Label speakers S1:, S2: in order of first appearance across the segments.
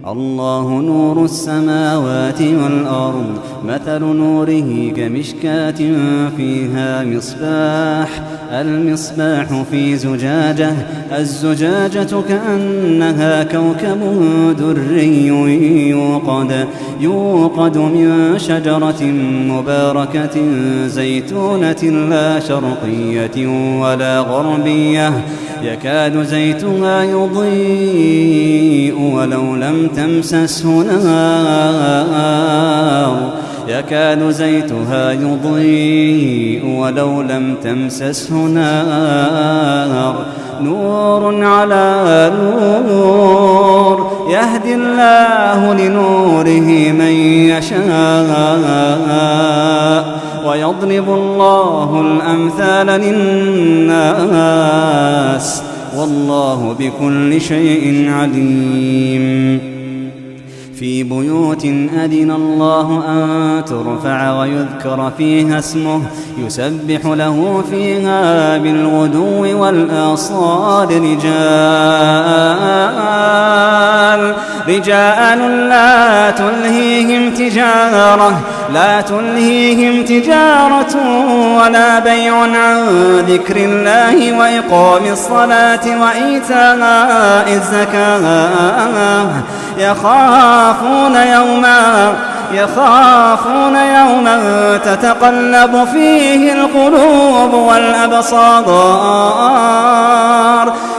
S1: الله نور السماوات والأرض مثل نوره كمشكاة فيها مصباح المصباح في زجاجة الزجاجة كأنها كوكب دري يوقد من شجرة مباركة زيتونة لا شرقية ولا غربية يكاد زيتها يضيء ولو لم تمسسه نار يكاد زيتها يضيء ولو لم تمسسه نار نور على نور يهدي الله لنوره من يشاء ويضرب الله الأمثال للناس والله بكل شيء عليم في بيوت أذن الله أن ترفع ويذكر فيها اسمه يسبح له فيها بالغدو والآصال رجال لا تلهيهم تجارة ولا بيع عن ذكر الله وإقام الصلاة وإيتاء الزكاة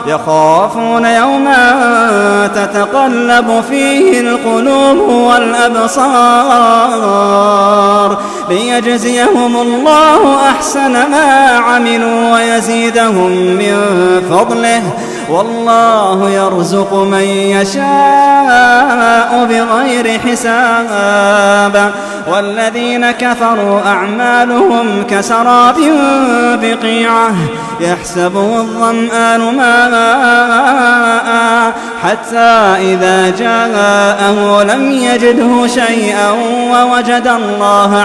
S1: يخافون يوما تتقلب فيه القلوب والأبصار ليجزيهم الله أحسن ما عملوا ويزيدهم من فضله والله يرزق من يشاء بغير حساب والذين كفروا أعمالهم كسراب بقيعة يحسبه الظمآن ماء حتى إذا جاءه لم يجده شيئا ووجد الله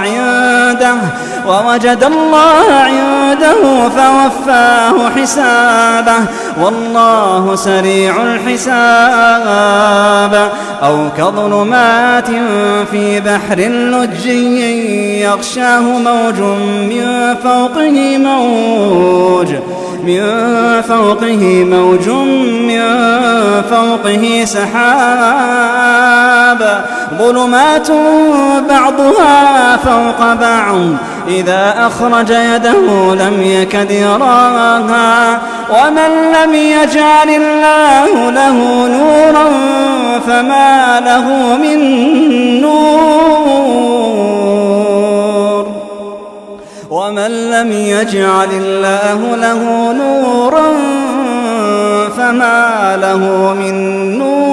S1: عنده فوفاه حسابه والله سريع الحساب أو كظلمات في بحر لجي يغشاه موج من فوقه سحاب ظلمات بعضها فوق بعض إذا أخرج يده لم يكد يراها ومن لم يجعل الله له نورا فما له من نور ومن لم يجعل الله له نورا فما له من نور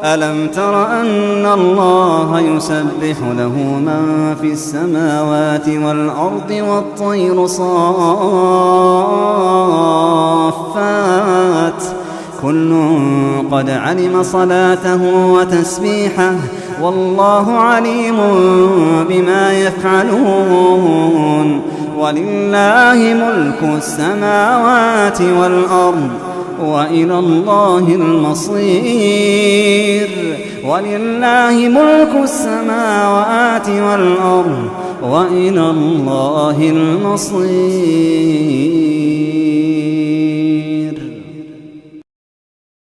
S1: ألم تر أن الله يسبح له من في السماوات والأرض والطير صافات كل قد علم صلاته وتسبيحه والله عليم بما يفعلون ولله ملك السماوات والأرض وإلى الله المصير ولله ملك السماوات والأرض وإلى الله المصير